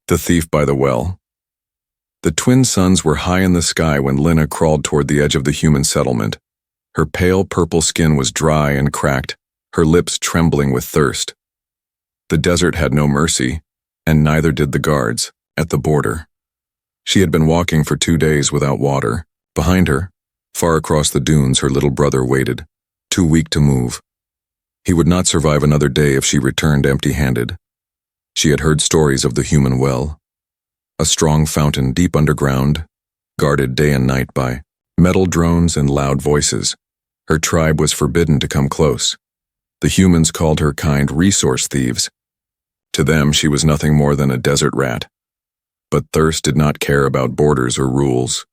The Thief by the Well. The twin suns were high in the sky when Lina crawled toward the edge of the human settlement. Her pale purple skin was dry and cracked, her lips trembling with thirst. The desert had no mercy, and neither did the guards at the border. She had been walking for 2 days without water. Behind her, far across the dunes, her little brother waited, too weak to move. He would not survive another day if she returned empty-handed. She had heard stories of the human well, a strong fountain deep underground, guarded day and night by metal drones and loud voices. Her tribe was forbidden to come close. The humans called her kind resource thieves. To them, she was nothing more than a desert rat. But thirst did not care about borders or rules.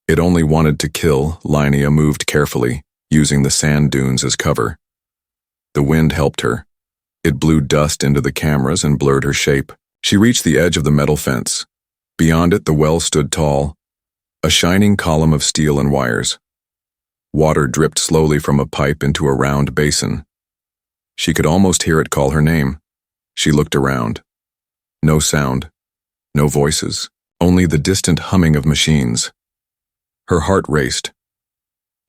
It only wanted to kill. Lina moved carefully, using the sand dunes as cover. The wind helped her. It blew dust into the cameras and blurred her shape. She reached the edge of the metal fence. Beyond it, the well stood tall, a shining column of steel and wires. Water dripped slowly from a pipe into a round basin. She could almost hear it call her name. She looked around. No sound, no voices, only the distant humming of machines. Her heart raced.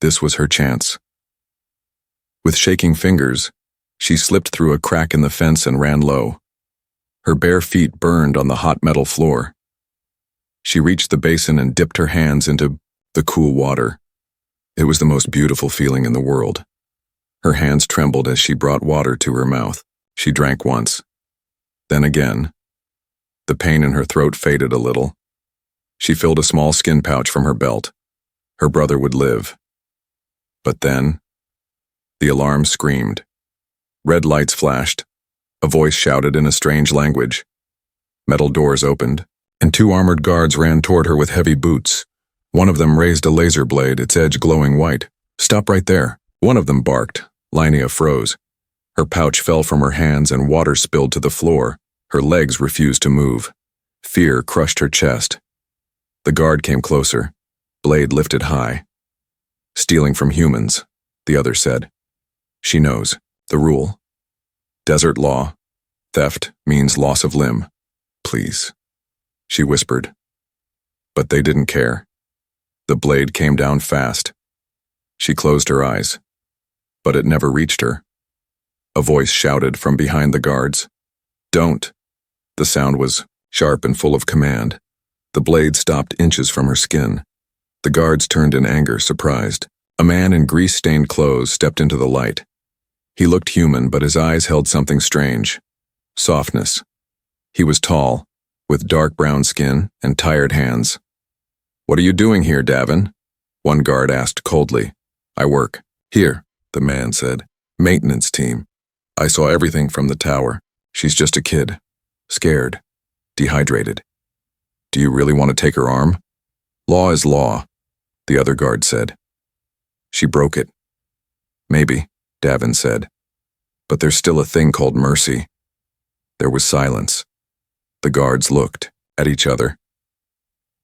This was her chance. With shaking fingers, she slipped through a crack in the fence and ran low. Her bare feet burned on the hot metal floor. She reached the basin and dipped her hands into the cool water. It was the most beautiful feeling in the world. Her hands trembled as she brought water to her mouth. She drank once. Then again. The pain in her throat faded a little. She filled a small skin pouch from her belt. Her brother would live. But then, the alarm screamed. Red lights flashed. A voice shouted in a strange language. Metal doors opened, and 2 armored guards ran toward her with heavy boots. One of them raised a laser blade, its edge glowing white. "Stop right there," one of them barked. Lina froze. Her pouch fell from her hands and water spilled to the floor. Her legs refused to move. Fear crushed her chest. The guard came closer, blade lifted high. "Stealing from humans," the other said. "She knows. The rule. Desert law. Theft means loss of limb. Please," she whispered. But they didn't care. The blade came down fast. She closed her eyes. But it never reached her. A voice shouted from behind the guards. "Don't." The sound was sharp and full of command. The blade stopped inches from her skin. The guards turned in anger, surprised. A man in grease-stained clothes stepped into the light. He looked human, but his eyes held something strange. Softness. He was tall, with dark brown skin and tired hands. "What are you doing here, Davin?" one guard asked coldly. "I work here," the man said. "Maintenance team. I saw everything from the tower. She's just a kid. Scared. Dehydrated. Do you really want to take her arm?" "Law is law," the other guard said. "She broke it." "Maybe," Davin said. "But there's still a thing called mercy." There was silence. The guards looked at each other.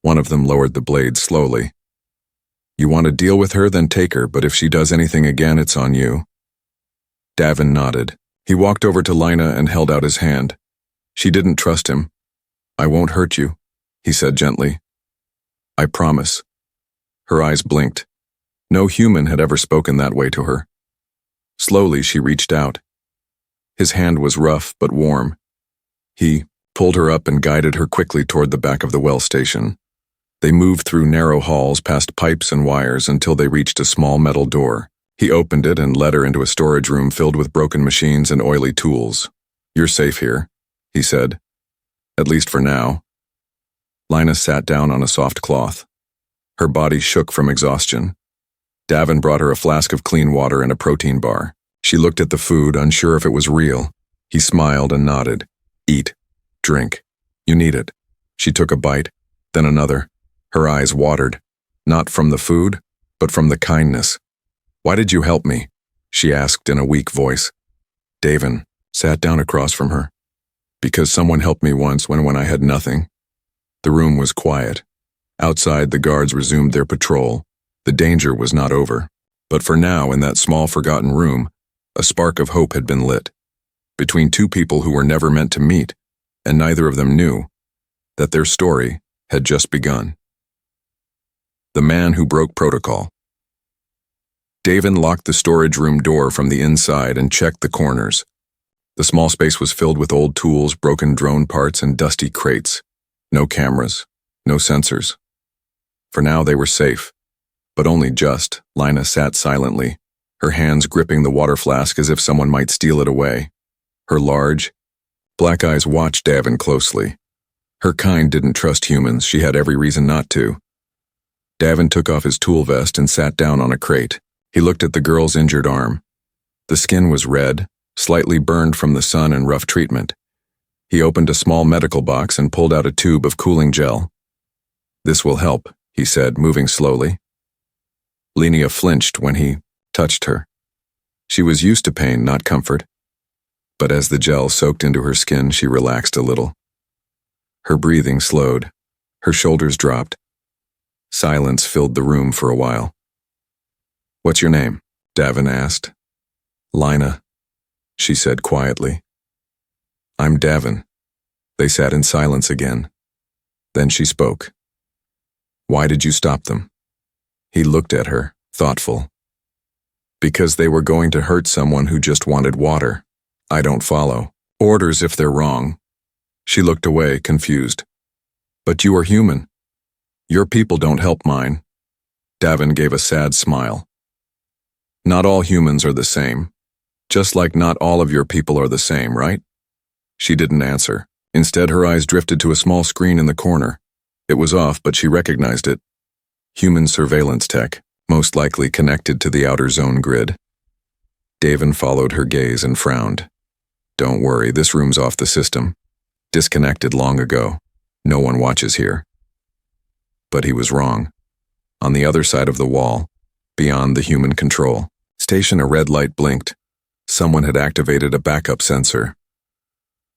One of them lowered the blade slowly. "You want to deal with her, then take her, but if she does anything again, it's on you." Davin nodded. He walked over to Lina and held out his hand. She didn't trust him. "I won't hurt you," he said gently. "I promise." Her eyes blinked. No human had ever spoken that way to her. Slowly, she reached out. His hand was rough but warm. He pulled her up and guided her quickly toward the back of the well station. They moved through narrow halls past pipes and wires until they reached a small metal door. He opened it and led her into a storage room filled with broken machines and oily tools. "You're safe here," he said. "At least for now." Lina sat down on a soft cloth. Her body shook from exhaustion. Davin brought her a flask of clean water and a protein bar. She looked at the food, unsure if it was real. He smiled and nodded. "Eat. Drink. You need it." She took a bite, then another. Her eyes watered, not from the food, but from the kindness. "Why did you help me?" she asked in a weak voice. Davin sat down across from her. "Because someone helped me once when I had nothing." The room was quiet. Outside, the guards resumed their patrol. The danger was not over. But for now, in that small forgotten room, a spark of hope had been lit. Between 2 people who were never meant to meet, and neither of them knew. that their story had just begun. The man who broke protocol. Davin locked the storage room door from the inside and checked the corners. The small space was filled with old tools, broken drone parts, and dusty crates. No cameras, no sensors. For now they were safe, but only just. Lina sat silently, her hands gripping the water flask as if someone might steal it away. Her large, black eyes watched Davin closely. Her kind didn't trust humans, she had every reason not to. Davin took off his tool vest and sat down on a crate. He looked at the girl's injured arm. The skin was red, slightly burned from the sun and rough treatment. He opened a small medical box and pulled out a tube of cooling gel. "This will help," he said, moving slowly. Linnea flinched when he touched her. She was used to pain, not comfort. But as the gel soaked into her skin, she relaxed a little. Her breathing slowed. Her shoulders dropped. Silence filled the room for a while. "What's your name?" Davin asked. "Lina," she said quietly. "I'm Davin." They sat in silence again. Then she spoke. "Why did you stop them?" He looked at her, thoughtful. "Because they were going to hurt someone who just wanted water. I don't follow orders if they're wrong." She looked away, confused. "But you are human. Your people don't help mine." Davin gave a sad smile. "Not all humans are the same. Just like not all of your people are the same, right?" She didn't answer. Instead, her eyes drifted to a small screen in the corner. It was off, but she recognized it. Human surveillance tech, most likely connected to the outer zone grid. Davin followed her gaze and frowned. "Don't worry, this room's off the system. Disconnected long ago. No one watches here." But he was wrong. On the other side of the wall, beyond the human control station, a red light blinked. Someone had activated a backup sensor.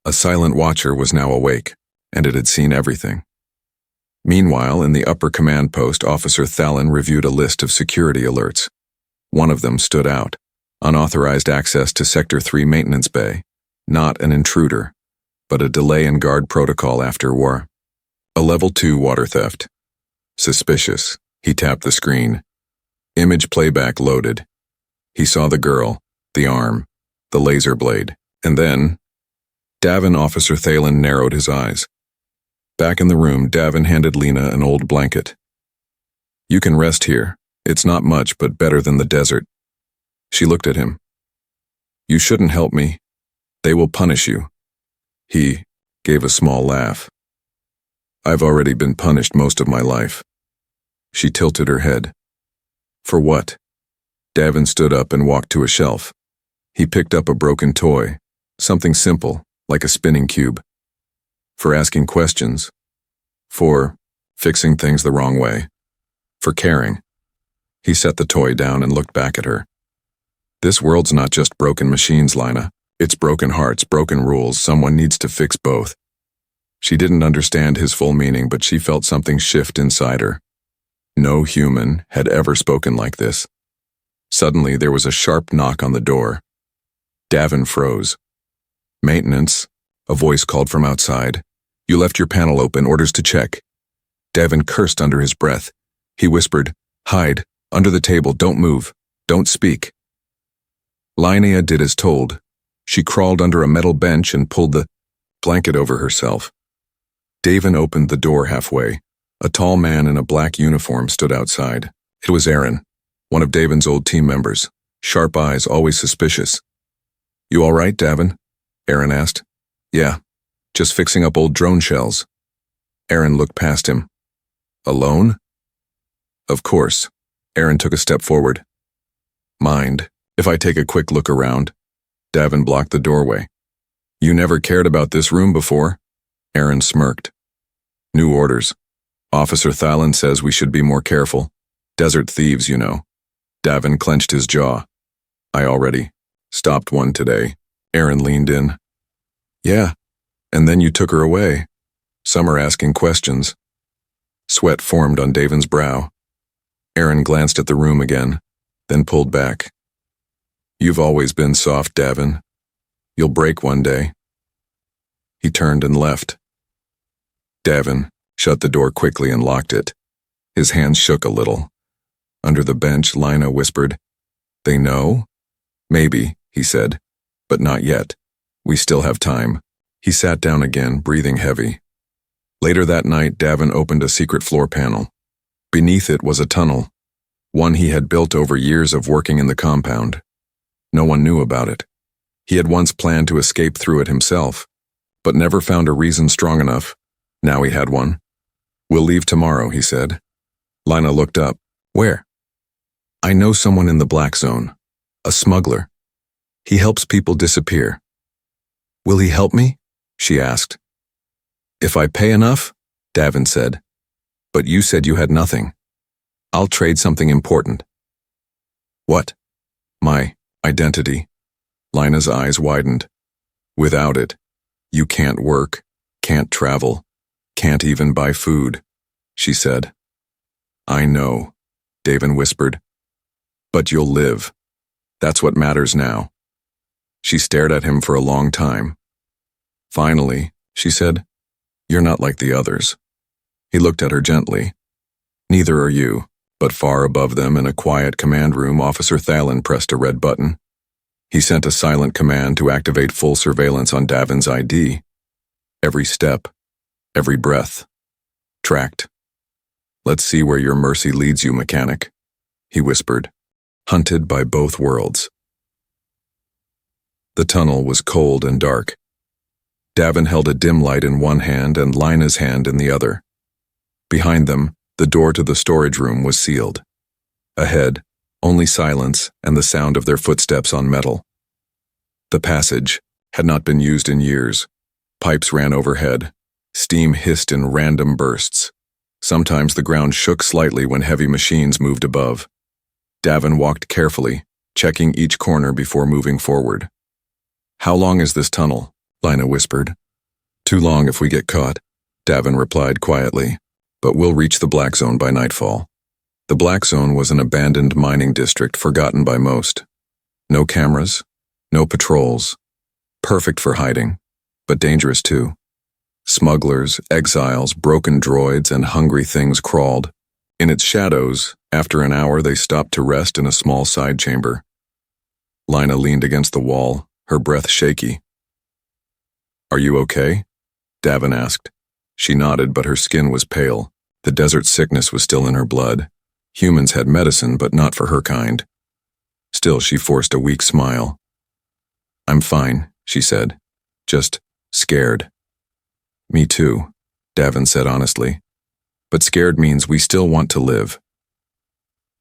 A silent watcher was now awake, and it had seen everything. Meanwhile, in the upper command post, Officer Thalen reviewed a list of security alerts. One of them stood out: unauthorized access to Sector 3 maintenance bay. Not an intruder, but a delay in guard protocol after war. A Level 2 water theft. Suspicious. He tapped the screen. Image playback loaded. He saw the girl, the arm, the laser blade, and then Officer Thalen narrowed his eyes. Back in the room, Davin handed Lina an old blanket. "You can rest here. It's not much, but better than the desert." She looked at him. "You shouldn't help me. They will punish you." He gave a small laugh. "I've already been punished most of my life." She tilted her head. "For what?" Davin stood up and walked to a shelf. He picked up a broken toy, something simple, like a spinning cube. "For asking questions. For fixing things the wrong way. For caring." He set the toy down and looked back at her. "This world's not just broken machines, Lina. It's broken hearts, broken rules. Someone needs to fix both." She didn't understand his full meaning, but she felt something shift inside her. No human had ever spoken like this. Suddenly, there was a sharp knock on the door. Davin froze. "Maintenance," a voice called from outside. "You left your panel open, orders to check." Davin cursed under his breath. He whispered, "Hide, under the table, don't move, don't speak." Linnea did as told. She crawled under a metal bench and pulled the blanket over herself. Davin opened the door halfway. A tall man in a black uniform stood outside. It was Aaron, one of Davin's old team members. Sharp eyes, always suspicious. "You all right, Davin?" Aaron asked. "Yeah, just fixing up old drone shells." Aaron looked past him. "Alone?" "Of course." Aaron took a step forward. "Mind if I take a quick look around?" Davin blocked the doorway. "You never cared about this room before?" Aaron smirked. "New orders. Officer Thalen says we should be more careful. Desert thieves, you know." Davin clenched his jaw. "I already stopped one today." Aaron leaned in. "Yeah, and then you took her away. Some are asking questions." Sweat formed on Davin's brow. Aaron glanced at the room again, then pulled back. "You've always been soft, Davin. You'll break one day." He turned and left. Davin shut the door quickly and locked it. His hands shook a little. Under the bench, Lina whispered, "They know?" "Maybe," he said, "but not yet. We still have time." He sat down again, breathing heavy. Later that night, Davin opened a secret floor panel. Beneath it was a tunnel, one he had built over years of working in the compound. No one knew about it. He had once planned to escape through it himself, but never found a reason strong enough. Now he had one. "We'll leave tomorrow," he said. Lina looked up. "Where?" "I know someone in the Black Zone. A smuggler. He helps people disappear." "Will he help me?" she asked. "If I pay enough," Davin said. "But you said you had nothing. I'll trade something important." "What?" "My identity." Lina's eyes widened. "Without it, you can't work, can't travel, can't even buy food," she said. "I know," Davin whispered. "But you'll live. That's what matters now." She stared at him for a long time. "Finally," she said, "you're not like the others." He looked at her gently. "Neither are you," but far above them in a quiet command room, Officer Thalen pressed a red button. He sent a silent command to activate full surveillance on Davin's ID. Every step, every breath, tracked. "Let's see where your mercy leads you, mechanic," he whispered, hunted by both worlds. The tunnel was cold and dark. Davin held a dim light in one hand and Lina's hand in the other. Behind them, the door to the storage room was sealed. Ahead, only silence and the sound of their footsteps on metal. The passage had not been used in years. Pipes ran overhead. Steam hissed in random bursts. Sometimes the ground shook slightly when heavy machines moved above. Davin walked carefully, checking each corner before moving forward. "How long is this tunnel?" Lina whispered. "Too long if we get caught," Davin replied quietly, "but we'll reach the Black Zone by nightfall." The Black Zone was an abandoned mining district forgotten by most. No cameras, no patrols. Perfect for hiding, but dangerous too. Smugglers, exiles, broken droids, and hungry things crawled. In its shadows, after an hour they stopped to rest in a small side chamber. Lina leaned against the wall, her breath shaky. "Are you okay?" Davin asked. She nodded, but her skin was pale. The desert sickness was still in her blood. Humans had medicine, but not for her kind. Still, she forced a weak smile. "I'm fine," she said. "Just scared." "Me too," Davin said honestly. "But scared means we still want to live."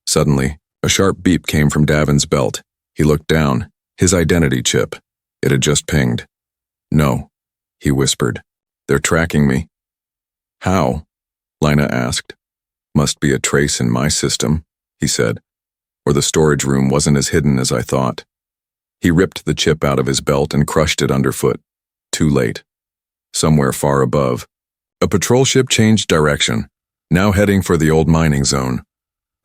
Suddenly, a sharp beep came from Davin's belt. He looked down. His identity chip. It had just pinged. "No," he whispered. "They're tracking me." "How?" Lina asked. "Must be a trace in my system," he said. "Or the storage room wasn't as hidden as I thought." He ripped the chip out of his belt and crushed it underfoot. Too late. Somewhere far above, a patrol ship changed direction, now heading for the old mining zone.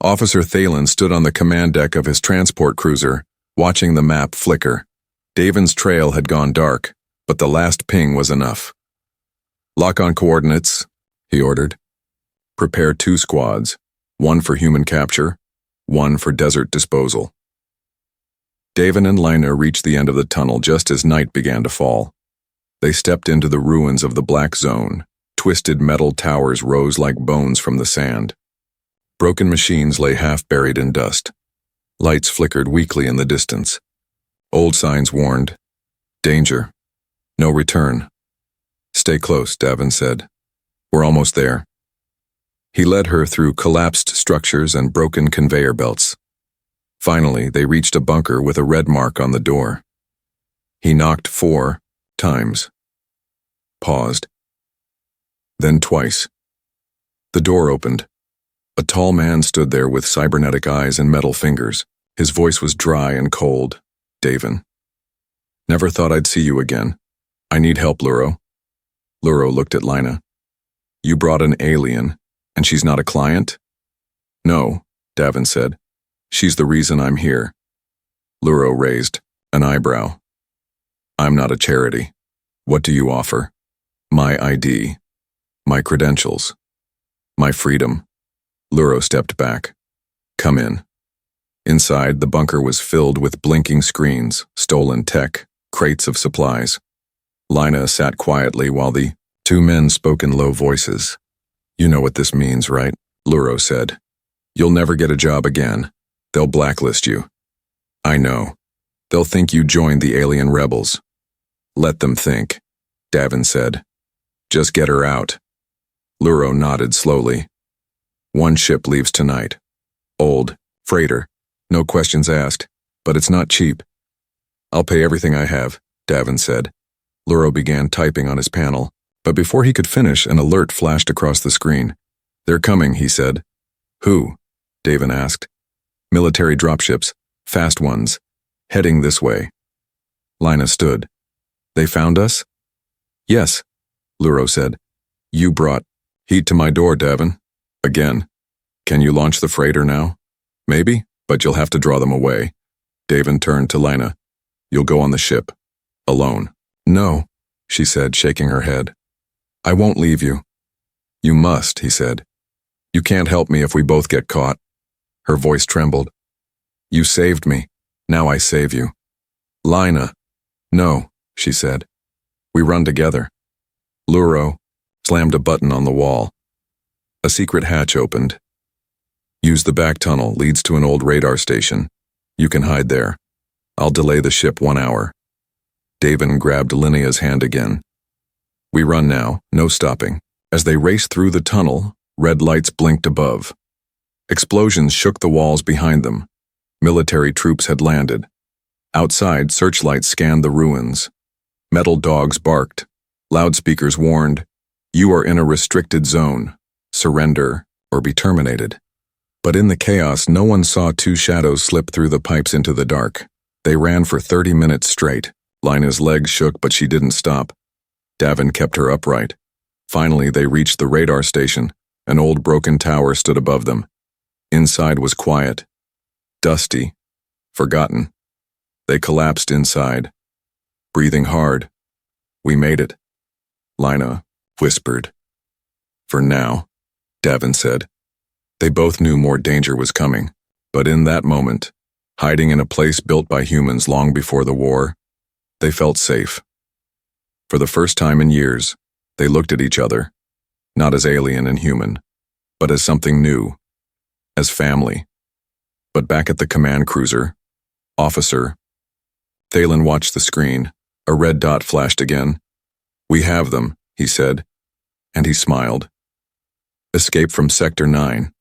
Officer Thalen stood on the command deck of his transport cruiser, watching the map flicker. Davin's trail had gone dark, but the last ping was enough. "Lock on coordinates," he ordered. "Prepare 2 squads, 1 for human capture, 1 for desert disposal." Davin and Lina reached the end of the tunnel just as night began to fall. They stepped into the ruins of the Black Zone. Twisted metal towers rose like bones from the sand. Broken machines lay half buried in dust. Lights flickered weakly in the distance. Old signs warned, "Danger. No return." "Stay close," Davin said. "We're almost there." He led her through collapsed structures and broken conveyor belts. Finally, they reached a bunker with a red mark on the door. He knocked 4 times. Paused. Then twice. The door opened. A tall man stood there with cybernetic eyes and metal fingers. His voice was dry and cold. "Davin. Never thought I'd see you again. I need help, Luro." Luro looked at Lina. "You brought an alien, and she's not a client?" "No," Davin said. "She's the reason I'm here." Luro raised an eyebrow. "I'm not a charity. What do you offer?" "My ID. My credentials. My freedom. Luro stepped back. Come in. Inside, the bunker was filled with blinking screens, stolen tech, crates of supplies. Lina sat quietly while the two men spoke in low voices. You know what this means, right? Luro said. You'll never get a job again. They'll blacklist you. I know. They'll think you joined the alien rebels. Let them think, Davin said. Just get her out. Luro nodded slowly. One ship leaves tonight. Old, freighter, no questions asked, but it's not cheap. I'll pay everything I have, Davin said. Luro began typing on his panel, but before he could finish, an alert flashed across the screen. They're coming, he said. Who? Davin asked. Military dropships, fast ones, heading this way. Lina stood. They found us? Yes, Luro said. You brought heat to my door, Davin. Again. Can you launch the freighter now? Maybe, but you'll have to draw them away. Davin turned to Lina. You'll go on the ship. Alone. No, she said, shaking her head. I won't leave you. You must, he said. You can't help me if we both get caught. Her voice trembled. You saved me. Now I save you. Lina. No, she said. We run together. Luro slammed a button on the wall. A secret hatch opened. Use the back tunnel, leads to an old radar station. You can hide there. I'll delay the ship 1 hour. Davin grabbed Linnea's hand again. We run now, no stopping. As they raced through the tunnel, red lights blinked above. Explosions shook the walls behind them. Military troops had landed. Outside, searchlights scanned the ruins. Metal dogs barked. Loudspeakers warned, "You are in a restricted zone. Surrender or be terminated." But in the chaos, no one saw two shadows slip through the pipes into the dark. They ran for 30 minutes straight. Lina's legs shook, but she didn't stop. Davin kept her upright. Finally, they reached the radar station. An old broken tower stood above them. Inside was quiet, dusty, forgotten. They collapsed inside, breathing hard. We made it, Lina whispered. For now, Davin said. They both knew more danger was coming, but in that moment, hiding in a place built by humans long before the war, they felt safe. For the first time in years, they looked at each other, not as alien and human, but as something new, as family. But back at the command cruiser, Officer, Thalen watched the screen. A red dot flashed again. We have them, he said, and he smiled. Escape from Sector 9.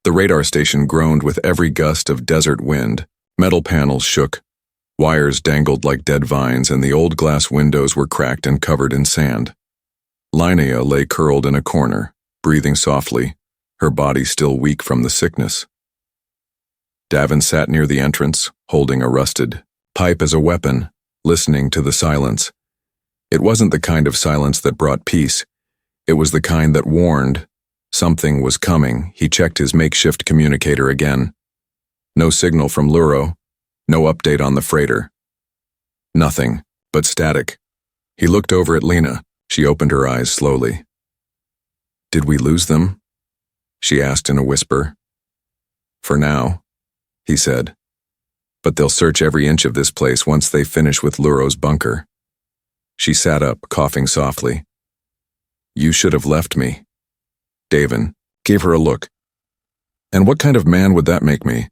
The radar station groaned with every gust of desert wind. Metal panels shook. Wires dangled like dead vines, and the old glass windows were cracked and covered in sand. Linnea lay curled in a corner, breathing softly, her body still weak from the sickness. Davin sat near the entrance, holding a rusted pipe as a weapon, listening to the silence. It wasn't the kind of silence that brought peace. It was the kind that warned. Something was coming. He checked his makeshift communicator again. No signal from Luro. No update on the freighter. Nothing, but static. He looked over at Lina. She opened her eyes slowly. Did we lose them? She asked in a whisper. For now, he said. But they'll search every inch of this place once they finish with Luro's bunker. She sat up, coughing softly. You should have left me. Davin gave her a look. And what kind of man would that make me?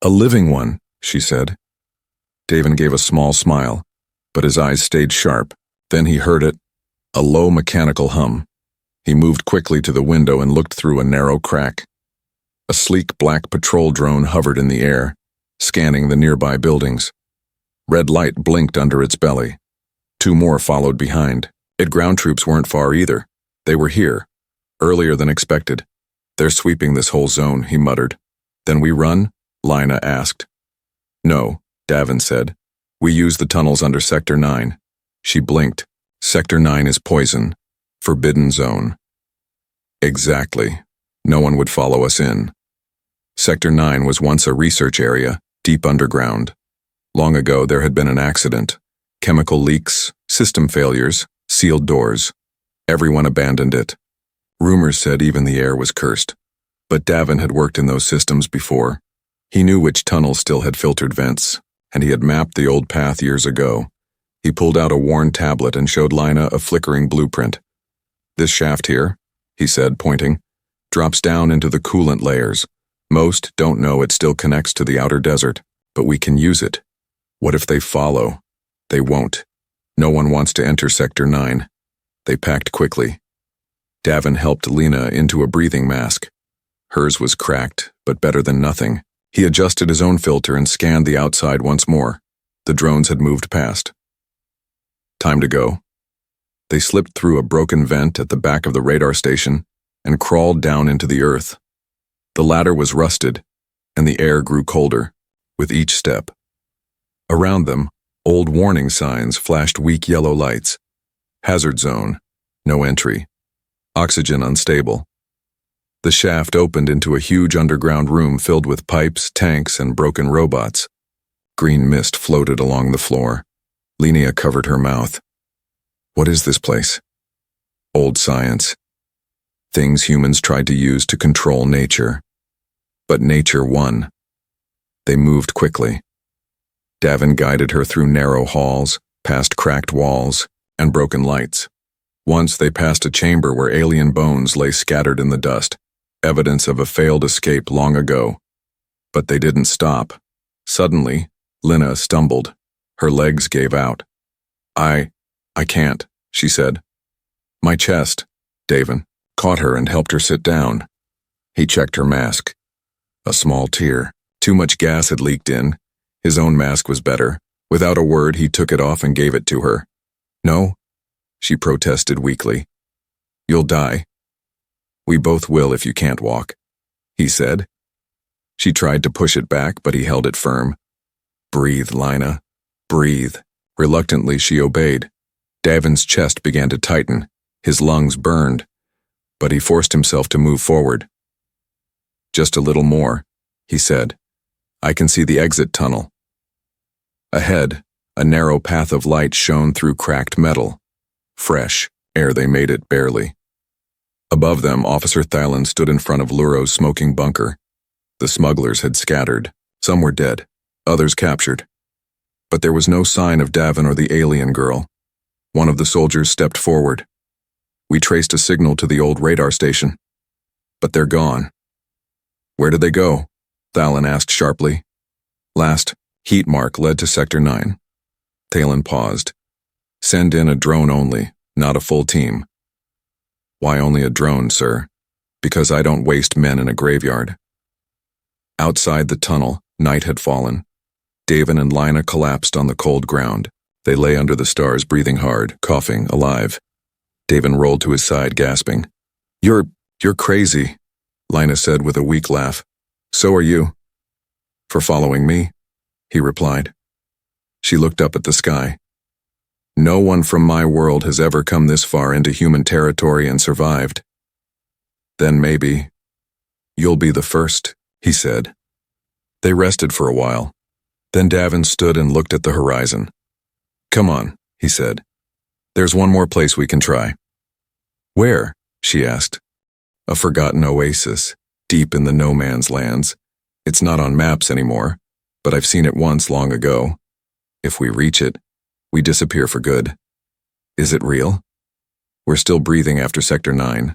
A living one, she said. Davin gave a small smile, but his eyes stayed sharp. Then he heard it, a low mechanical hum. He moved quickly to the window and looked through a narrow crack. A sleek black patrol drone hovered in the air, scanning the nearby buildings. Red light blinked under its belly. 2 more followed behind. Ground troops weren't far either. They were here, earlier than expected. They're sweeping this whole zone, he muttered. Then we run? Lina asked. No, Davin said. We use the tunnels under Sector 9. She blinked. Sector 9 is poison. Forbidden zone. Exactly. No one would follow us in. Sector 9 was once a research area, deep underground. Long ago there had been an accident. Chemical leaks, system failures, sealed doors. Everyone abandoned it. Rumors said even the air was cursed. But Davin had worked in those systems before. He knew which tunnels still had filtered vents, and he had mapped the old path years ago. He pulled out a worn tablet and showed Lina a flickering blueprint. "This shaft here," he said, pointing, "drops down into the coolant layers. Most don't know it still connects to the outer desert, but we can use it. What if they follow? They won't. No one wants to enter Sector 9. They packed quickly." Davin helped Lina into a breathing mask. Hers was cracked, but better than nothing. He adjusted his own filter and scanned the outside once more. The drones had moved past. Time to go. They slipped through a broken vent at the back of the radar station and crawled down into the earth. The ladder was rusted, and the air grew colder with each step. Around them, old warning signs flashed weak yellow lights. Hazard zone, no entry. Oxygen unstable. The shaft opened into a huge underground room filled with pipes, tanks, and broken robots. Green mist floated along the floor. Linnea covered her mouth. What is this place? Old science. Things humans tried to use to control nature. But nature won. They moved quickly. Davin guided her through narrow halls, past cracked walls, and broken lights. Once they passed a chamber where alien bones lay scattered in the dust, evidence of a failed escape long ago. But they didn't stop. Suddenly, Lina stumbled. Her legs gave out. I can't," she said. "My chest." Davin caught her and helped her sit down. He checked her mask. A small tear. Too much gas had leaked in. His own mask was better. Without a word, he took it off and gave it to her. "No," she protested weakly. "You'll die." "We both will if you can't walk," he said. She tried to push it back, but he held it firm. "Breathe, Lina. Breathe." Reluctantly, she obeyed. Davin's chest began to tighten. His lungs burned. But he forced himself to move forward. "Just a little more," he said. "I can see the exit tunnel." Ahead, a narrow path of light shone through cracked metal. Fresh, ere they made it barely. Above them, Officer Thalen stood in front of Luro's smoking bunker. The smugglers had scattered. Some were dead, others captured. But there was no sign of Davin or the alien girl. One of the soldiers stepped forward. "We traced a signal to the old radar station. But they're gone." "Where did they go?" Thalen asked sharply. "Last heat mark led to Sector 9. Thalen paused. "Send in a drone only, not a full team." "Why only a drone, sir?" "Because I don't waste men in a graveyard." Outside the tunnel, night had fallen. Davin and Lina collapsed on the cold ground. They lay under the stars, breathing hard, coughing, alive. Davin rolled to his side, gasping. You're crazy," Lina said with a weak laugh. "So are you." "For following me," he replied. She looked up at the sky. "No one from my world has ever come this far into human territory and survived." "Then maybe you'll be the first," he said. They rested for a while. Then Davin stood and looked at the horizon. "Come on," he said. "There's one more place we can try." "Where?" she asked. "A forgotten oasis, deep in the no-man's lands. It's not on maps anymore, but I've seen it once long ago. If we reach it, we disappear for good." "Is it real?" "We're still breathing after Sector 9.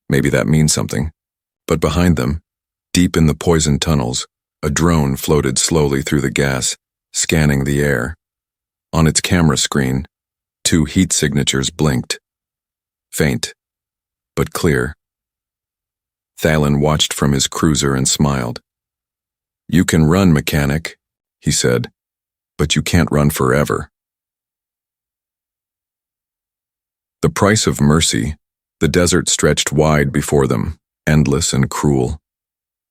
Maybe that means something." But behind them, deep in the poison tunnels, a drone floated slowly through the gas, scanning the air. On its camera screen, 2 heat signatures blinked. Faint, but clear. Thalen watched from his cruiser and smiled. "You can run, mechanic," he said, "but you can't run forever." The price of mercy. The desert stretched wide before them, endless and cruel.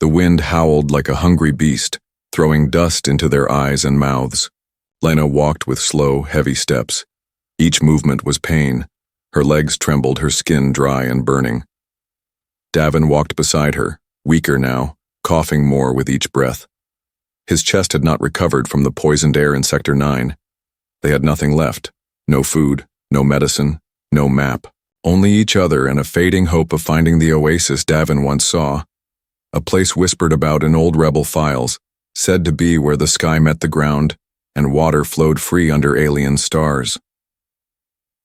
The wind howled like a hungry beast, throwing dust into their eyes and mouths. Lena walked with slow, heavy steps. Each movement was pain. Her legs trembled, her skin dry and burning. Davin walked beside her, weaker now, coughing more with each breath. His chest had not recovered from the poisoned air in Sector 9. They had nothing left. No food, no medicine, no map, Only each other and a fading hope of finding the oasis Davin once saw. A place whispered about in old rebel files, said to be where the sky met the ground and water flowed free under alien stars.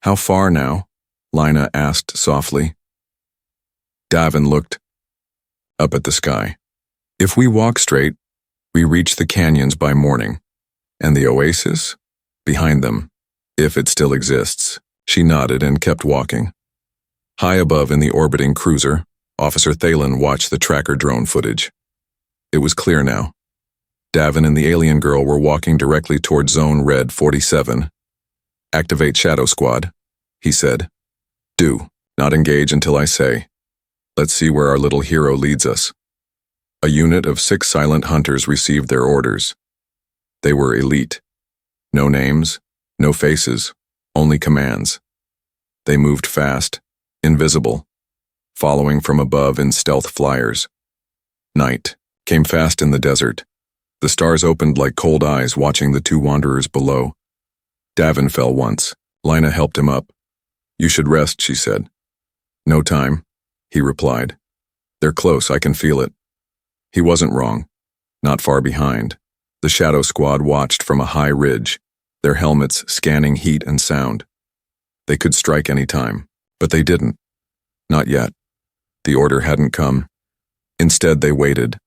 How far now? Lina asked softly. Davin looked up at the sky. If we walk straight, we reach the canyons by morning. And the oasis? Behind them, if it still exists. She nodded and kept walking. High above in the orbiting cruiser, Officer Thalen watched the tracker drone footage. It was clear now. Davin and the alien girl were walking directly toward Zone Red 47. Activate Shadow Squad, he said. Do not engage until I say. Let's see where our little hero leads us. A unit of 6 silent hunters received their orders. They were elite. No names, no faces, only commands. They moved fast, invisible, following from above in stealth flyers. Night came fast in the desert. The stars opened like cold eyes watching the 2 wanderers below. Davin fell once. Lina helped him up. You should rest, she said. No time, he replied. They're close, I can feel it. He wasn't wrong. Not far behind. The Shadow Squad watched from a high ridge, their helmets scanning heat and sound. They could strike any time, but they didn't. Not yet. The order hadn't come. Instead, they waited,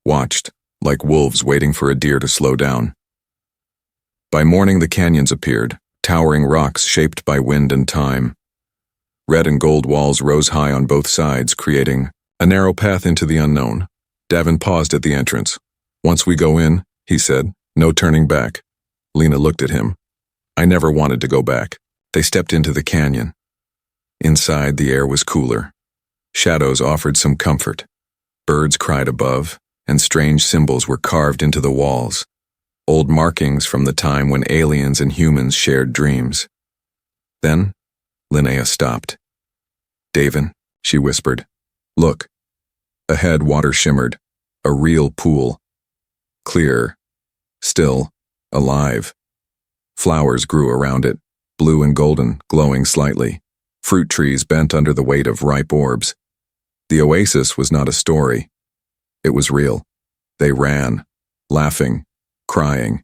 watched, like wolves waiting for a deer to slow down. By morning, the canyons appeared, towering rocks shaped by wind and time. Red and gold walls rose high on both sides, creating a narrow path into the unknown. Davin paused at the entrance. Once we go in, he said, no turning back. Lina looked at him. I never wanted to go back. They stepped into the canyon. Inside, the air was cooler. Shadows offered some comfort. Birds cried above, and strange symbols were carved into the walls. Old markings from the time when aliens and humans shared dreams. Then, Linnea stopped. Davin, she whispered. Look. Ahead, water shimmered. A real pool. Clear. Still. Alive. Flowers grew around it, blue and golden, glowing slightly. Fruit trees bent under the weight of ripe orbs. The oasis was not a story. It was real. They ran, laughing, crying.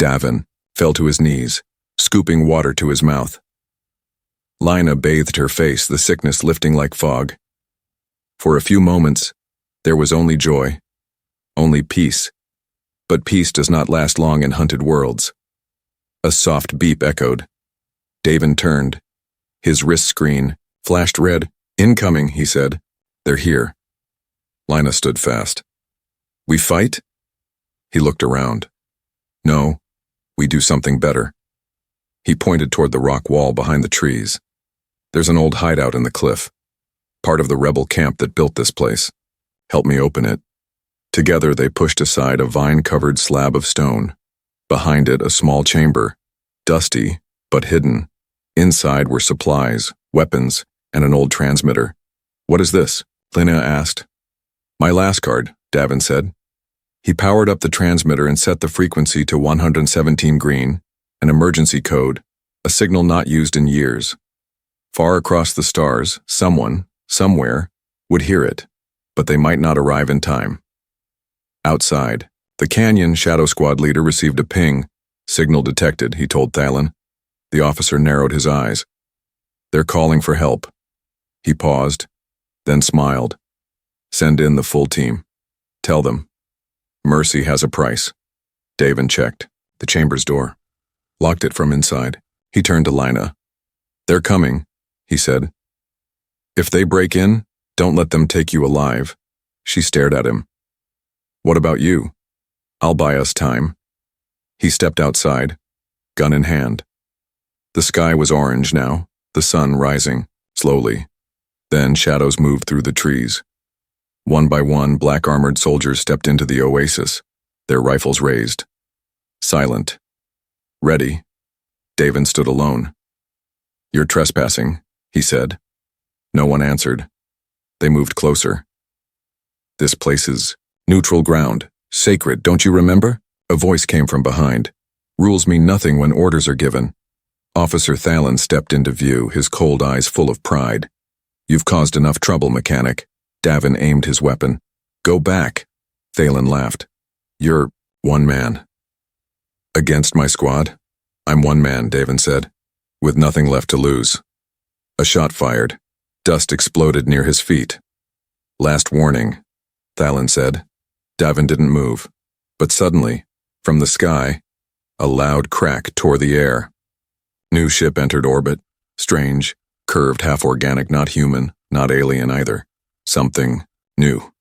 Davin fell to his knees, scooping water to his mouth. Lina bathed her face, the sickness lifting like fog. For a few moments, there was only joy, only peace. But peace does not last long in hunted worlds. A soft beep echoed. Davin turned. His wrist screen flashed red. Incoming, he said. They're here. Lina stood fast. We fight? He looked around. No, we do something better. He pointed toward the rock wall behind the trees. There's an old hideout in the cliff, part of the rebel camp that built this place. Help me open it. Together they pushed aside a vine-covered slab of stone. Behind it, a small chamber, dusty but hidden. Inside were supplies, weapons, and an old transmitter. What is this? Lina asked. My last card, Davin said. He powered up the transmitter and set the frequency to 117 green, an emergency code, a signal not used in years. Far across the stars, someone, somewhere, would hear it, but they might not arrive in time. Outside, the canyon Shadow Squad leader received a ping. Signal detected, he told Thalen. The officer narrowed his eyes. They're calling for help. He paused, then smiled. Send in the full team. Tell them. Mercy has a price. Davin checked the chamber's door, locked it from inside. He turned to Lina. They're coming, he said. If they break in, don't let them take you alive. She stared at him. What about you? I'll buy us time. He stepped outside, gun in hand. The sky was orange now, the sun rising, slowly. Then shadows moved through the trees. One by one, black-armored soldiers stepped into the oasis, their rifles raised. Silent. Ready. Davin stood alone. You're trespassing, he said. No one answered. They moved closer. This place is neutral ground, sacred, don't you remember? A voice came from behind. Rules mean nothing when orders are given. Officer Thalen stepped into view, his cold eyes full of pride. "You've caused enough trouble, mechanic." Davin aimed his weapon. "Go back." Thalen laughed. "You're one man." "Against my squad? I'm one man," Davin said, with nothing left to lose. A shot fired. Dust exploded near his feet. "Last warning," Thalen said. Davin didn't move, but suddenly, from the sky, a loud crack tore the air. New ship entered orbit. Strange, curved, half-organic, not human, not alien either. Something new.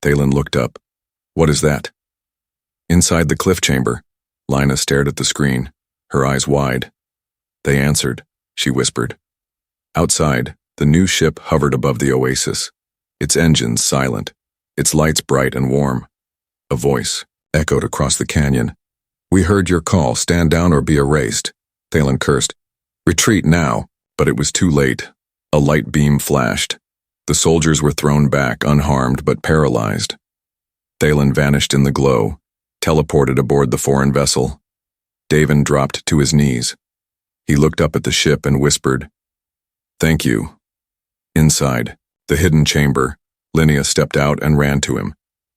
Thalen looked up. "What is that?" Inside the cliff chamber, Lina stared at the screen, her eyes wide. "They answered," she whispered. Outside, the new ship hovered above the oasis, its engines silent, its lights bright and warm. A voice echoed across the canyon. "We heard your call. Stand down or be erased." Thalen cursed. "Retreat now." But it was too late. A light beam flashed. The soldiers were thrown back, unharmed but paralyzed. Thalen vanished in the glow, teleported aboard the foreign vessel. Davin dropped to his knees. He looked up at the ship and whispered, "Thank you." Inside, the hidden chamber, Linnea stepped out and ran to him.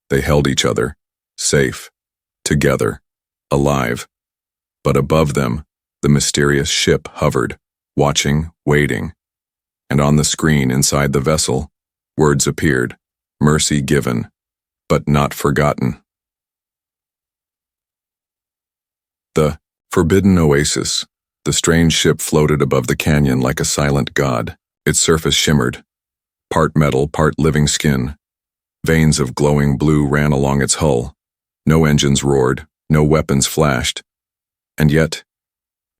They held each other, safe, together, alive. But above them, the mysterious ship hovered, watching, waiting. And on the screen inside the vessel, words appeared, mercy given, but not forgotten. The forbidden oasis. The strange ship floated above the canyon like a silent god. Its surface shimmered, part metal, part living skin. Veins of glowing blue ran along its hull. No engines roared, no weapons flashed. And yet,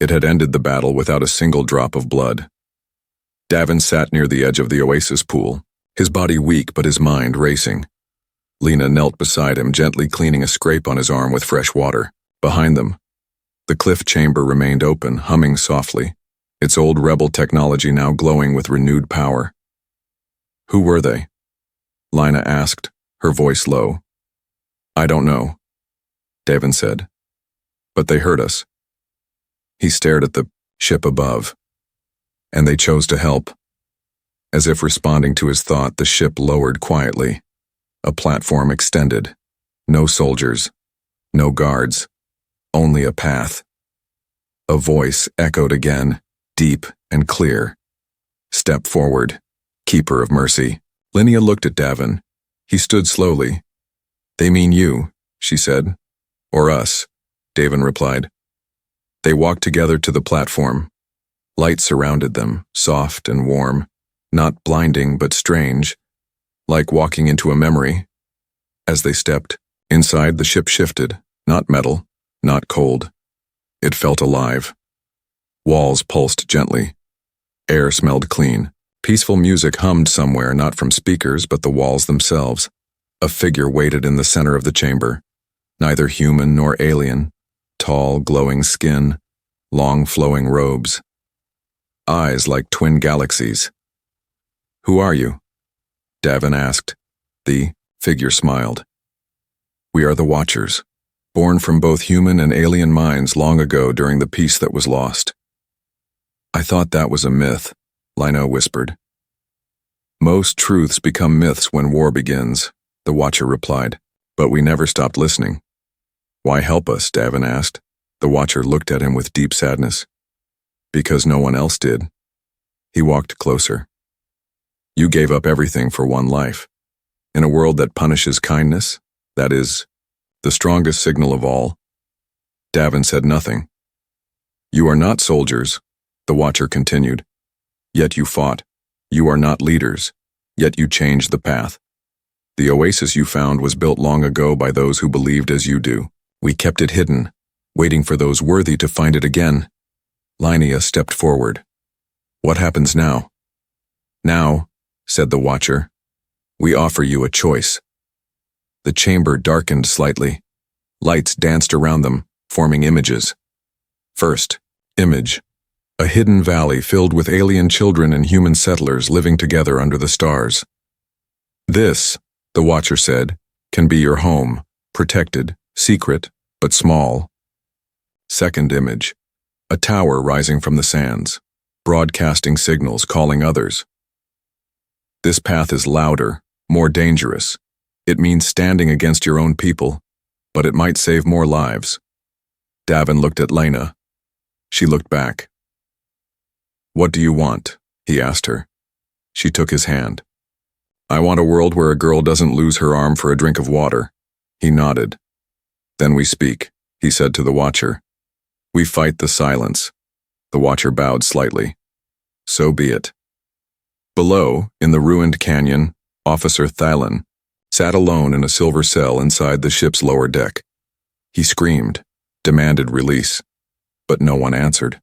it had ended the battle without a single drop of blood. Davin sat near the edge of the oasis pool, his body weak but his mind racing. Lina knelt beside him, gently cleaning a scrape on his arm with fresh water. Behind them, the cliff chamber remained open, humming softly, its old rebel technology now glowing with renewed power. "Who were they?" Lina asked, her voice low. "I don't know," Davin said. "But they heard us." He stared at the ship above. "And they chose to help." As if responding to his thought, the ship lowered quietly. A platform extended. No soldiers, no guards, only a path. A voice echoed again, deep and clear. "Step forward, keeper of mercy." Linnea looked at Davin. He stood slowly. "They mean you," she said. "Or us," Davin replied. They walked together to the platform. Light surrounded them, soft and warm, not blinding but strange, like walking into a memory. As they stepped, inside the ship shifted, not metal, not cold. It felt alive. Walls pulsed gently. Air smelled clean. Peaceful music hummed somewhere, not from speakers but the walls themselves. A figure waited in the center of the chamber, neither human nor alien, tall, glowing skin, long flowing robes. Eyes like twin galaxies. "Who are you?" Davin asked. The figure smiled. "We are the Watchers, born from both human and alien minds long ago during the peace that was lost." "I thought that was a myth," Lino whispered. "Most truths become myths when war begins," the Watcher replied, "but we never stopped listening." "Why help us?" Davin asked. The Watcher looked at him with deep sadness. "Because no one else did." He walked closer. "You gave up everything for one life. In a world that punishes kindness, that is, the strongest signal of all." Davin said nothing. "You are not soldiers," the Watcher continued. "Yet you fought. You are not leaders, yet you changed the path. The oasis you found was built long ago by those who believed as you do. We kept it hidden, waiting for those worthy to find it again." Linnea stepped forward. "What happens now?" "Now," said the Watcher, "we offer you a choice." The chamber darkened slightly. Lights danced around them, forming images. First, image. A hidden valley filled with alien children and human settlers living together under the stars. "This," the Watcher said, "can be your home, protected, secret, but small." Second image. A tower rising from the sands, broadcasting signals calling others. This path is louder, more dangerous. It means standing against your own people, but it might save more lives. Davin looked at Lena. She looked back. "What do you want?" he asked her. She took his hand. "I want a world where a girl doesn't lose her arm for a drink of water." He nodded. "Then we speak," he said to the Watcher. "We fight the silence." The Watcher bowed slightly. "So be it." Below, in the ruined canyon, Officer Thalen sat alone in a silver cell inside the ship's lower deck. He screamed, demanded release, but no one answered.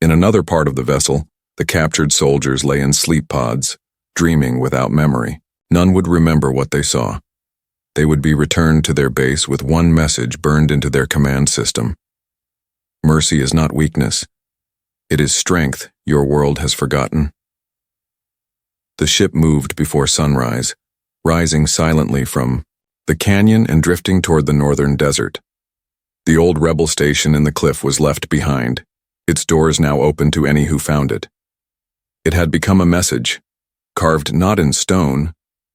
In another part of the vessel, the captured soldiers lay in sleep pods, dreaming without memory. None would remember what they saw. They would be returned to their base with one message burned into their command system. Mercy is not weakness. It is strength your world has forgotten. The ship moved before sunrise, rising silently from the canyon and drifting toward the northern desert. The old rebel station in the cliff was left behind, its doors now open to any who found it. It had become a message, carved not in stone,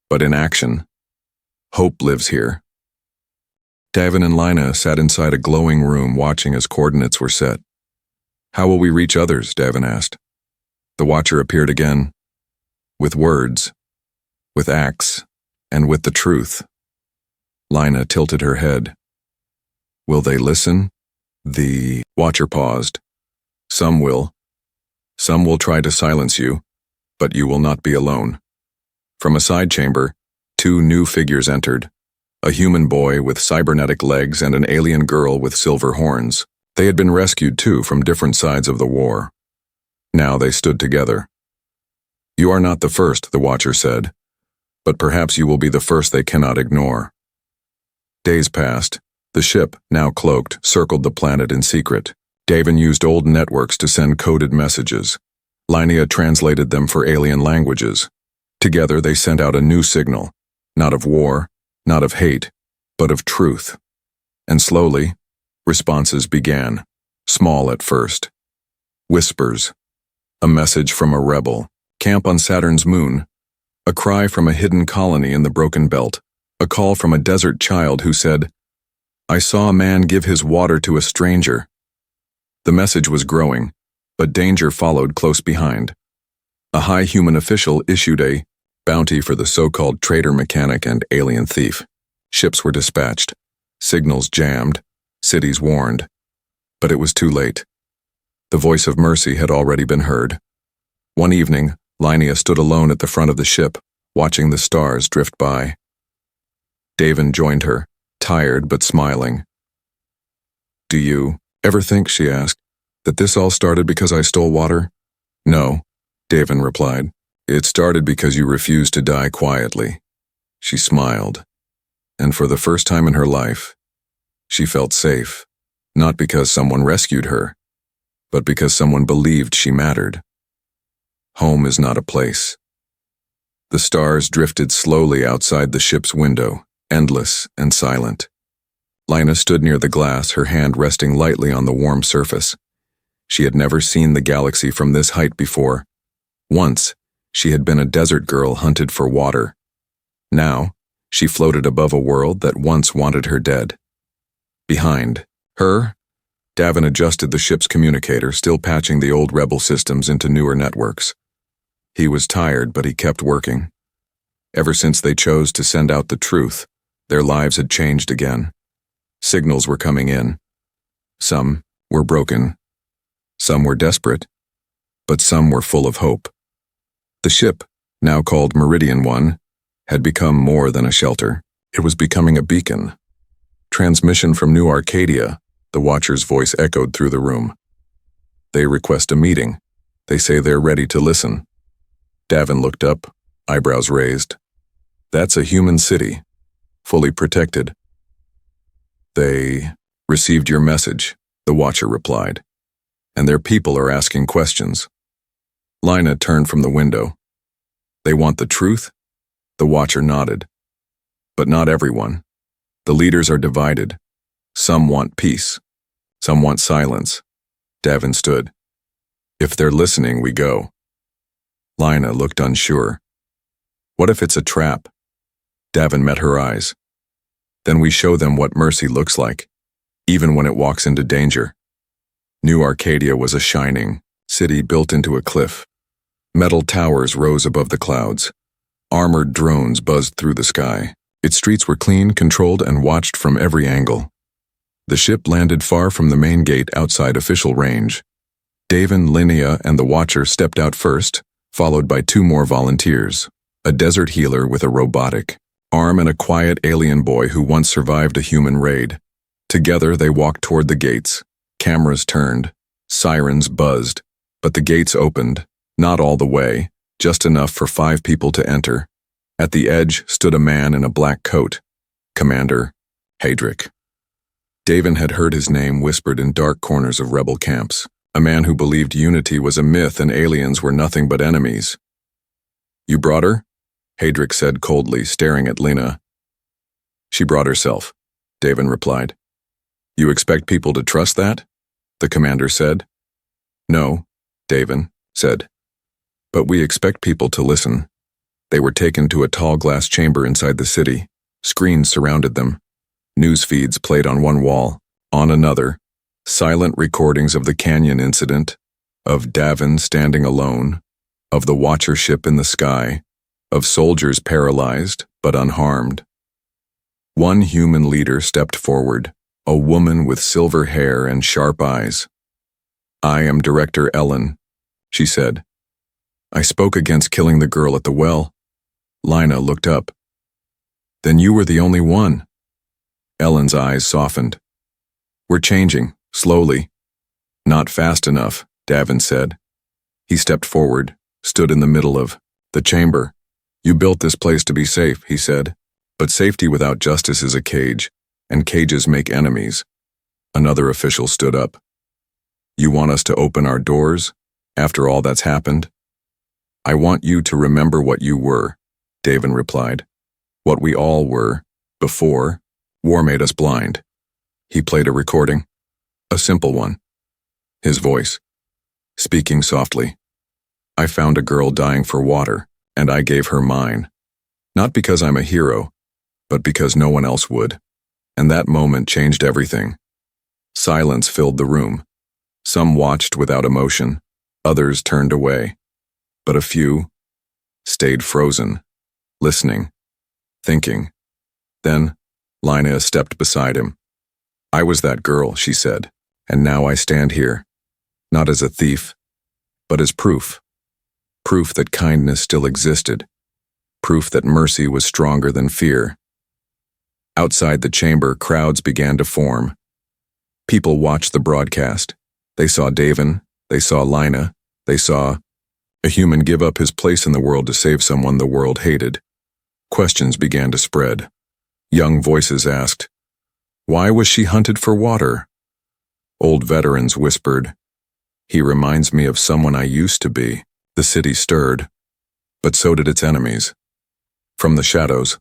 but in action. Hope lives here. Davin and Lina sat inside a glowing room watching as coordinates were set. "How will we reach others?" Davin asked. The Watcher appeared again. "With words, with acts, and with the truth." Lina tilted her head. "Will they listen?" The Watcher paused. "Some will. Some will try to silence you, but you will not be alone." From a side chamber, two new figures entered. A human boy with cybernetic legs and an alien girl with silver horns. They had been rescued too from different sides of the war. Now they stood together. "You are not the first," the Watcher said, "but perhaps you will be the first they cannot ignore." Days passed. The ship, now cloaked, circled the planet in secret. Davin used old networks to send coded messages. Linnea translated them for alien languages. Together they sent out a new signal, not of war, not of hate, but of truth. And slowly, responses began, small at first. Whispers, a message from a rebel, camp on Saturn's moon, a cry from a hidden colony in the Broken Belt, a call from a desert child who said, "I saw a man give his water to a stranger." The message was growing, but danger followed close behind. A high human official issued a bounty for the so-called traitor mechanic and alien thief. Ships were dispatched, signals jammed, cities warned. But it was too late. The voice of mercy had already been heard. One evening, Linnea stood alone at the front of the ship, watching the stars drift by. Davin joined her, tired but smiling. "Do you ever think," she asked, "that this all started because I stole water?" "No," Davin replied. "It started because you refused to die quietly." She smiled, and for the first time in her life, she felt safe, not because someone rescued her, but because someone believed she mattered. Home is not a place. The stars drifted slowly outside the ship's window, endless and silent. Lina stood near the glass, her hand resting lightly on the warm surface. She had never seen the galaxy from this height before. Once, she had been a desert girl hunted for water. Now, she floated above a world that once wanted her dead. Behind her, Davin adjusted the ship's communicator, still patching the old rebel systems into newer networks. He was tired, but he kept working. Ever since they chose to send out the truth, their lives had changed again. Signals were coming in. Some were broken. Some were desperate. But some were full of hope. The ship, now called Meridian 1, had become more than a shelter. It was becoming a beacon. "Transmission from New Arcadia," the Watcher's voice echoed through the room. "They request a meeting. They say they're ready to listen." Davin looked up, eyebrows raised. "That's a human city, fully protected." "They received your message," the Watcher replied, "and their people are asking questions." Lina turned from the window. "They want the truth?" The Watcher nodded. "But not everyone. The leaders are divided. Some want peace. Some want silence. Davin stood. If they're listening, we go. Lina looked unsure. What if it's a trap? Davin met her eyes. Then we show them what mercy looks like, even when it walks into danger. New Arcadia was a shining city built into a cliff. Metal towers rose above the clouds. Armored drones buzzed through the sky. Its streets were clean, controlled, and watched from every angle. The ship landed far from the main gate outside official range. Davin, Linnea, and the Watcher stepped out first, followed by 2 more volunteers, a desert healer with a robotic arm and a quiet alien boy who once survived a human raid. Together they walked toward the gates. Cameras turned, sirens buzzed, but the gates opened, not all the way, just enough for 5 people to enter. At the edge stood a man in a black coat, Commander Heydrich. Davin had heard his name whispered in dark corners of rebel camps, a man who believed unity was a myth and aliens were nothing but enemies. You brought her? Heydrich said coldly, staring at Lina. She brought herself, Davin replied. You expect people to trust that? The commander said. No, Davin said. But we expect people to listen. They were taken to a tall glass chamber inside the city. Screens surrounded them. News feeds played on one wall, on another. Silent recordings of the canyon incident, of Davin standing alone, of the Watcher ship in the sky, of soldiers paralyzed but unharmed. One human leader stepped forward, a woman with silver hair and sharp eyes. I am Director Ellen, she said. I spoke against killing the girl at the well. Lina looked up. Then you were the only one. Ellen's eyes softened. We're changing, slowly. Not fast enough, Davin said. He stepped forward, stood in the middle of the chamber. You built this place to be safe, he said. But safety without justice is a cage, and cages make enemies. Another official stood up. You want us to open our doors, after all that's happened? I want you to remember what you were, Davin replied. What we all were, before, war made us blind. He played a recording, a simple one. His voice, speaking softly. I found a girl dying for water, and I gave her mine. Not because I'm a hero, but because no one else would. And that moment changed everything. Silence filled the room. Some watched without emotion, others turned away. But a few stayed frozen, listening, thinking. Then, Lina stepped beside him. I was that girl, she said, and now I stand here, not as a thief, but as proof. Proof that kindness still existed. Proof that mercy was stronger than fear. Outside the chamber, crowds began to form. People watched the broadcast. They saw Davin, they saw Lina, they saw a human give up his place in the world to save someone the world hated. Questions began to spread. Young voices asked, why was she hunted for water? Old veterans whispered, he reminds me of someone I used to be. The city stirred, but so did its enemies. From the shadows,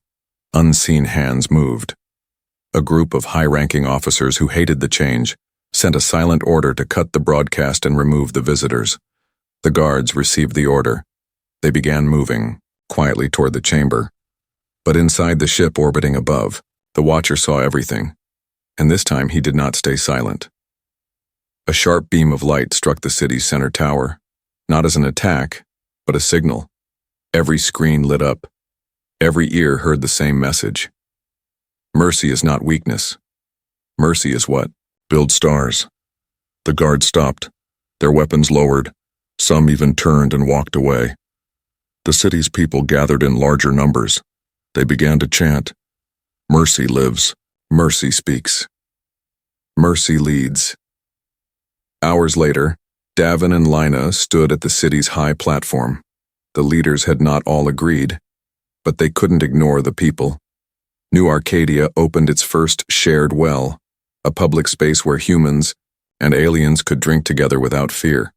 unseen hands moved. A group of high-ranking officers who hated the change sent a silent order to cut the broadcast and remove the visitors. The guards received the order. They began moving, quietly toward the chamber. But inside the ship orbiting above, the Watcher saw everything, and this time he did not stay silent. A sharp beam of light struck the city's center tower, not as an attack, but a signal. Every screen lit up. Every ear heard the same message. Mercy is not weakness. Mercy is what? Build stars. The guards stopped, their weapons lowered. Some even turned and walked away. The city's people gathered in larger numbers. They began to chant, Mercy lives, mercy speaks. Mercy leads. Hours later, Davin and Lina stood at the city's high platform. The leaders had not all agreed, but they couldn't ignore the people. New Arcadia opened its first shared well, a public space where humans and aliens could drink together without fear.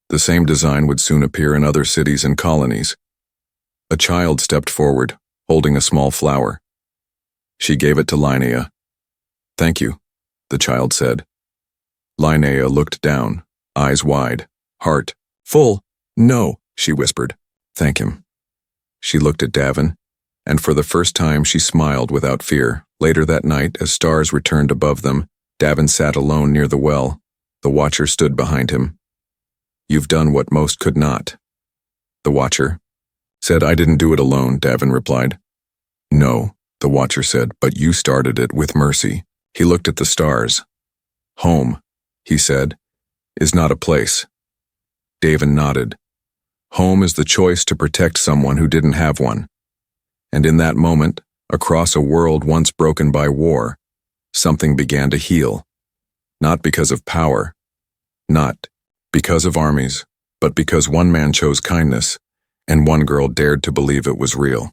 The same design would soon appear in other cities and colonies. A child stepped forward, holding a small flower. She gave it to Linnea. Thank you, the child said. Linnea looked down, eyes wide, heart full. No, she whispered. Thank him. She looked at Davin, and for the first time she smiled without fear. Later that night, as stars returned above them, Davin sat alone near the well. The Watcher stood behind him. You've done what most could not. The Watcher said. I didn't do it alone, Davin replied. No, the Watcher said, but you started it with mercy. He looked at the stars. Home, he said, is not a place. Davin nodded. Home is the choice to protect someone who didn't have one. And in that moment, across a world once broken by war, something began to heal. Not because of power, not because of armies, but because one man chose kindness, and one girl dared to believe it was real.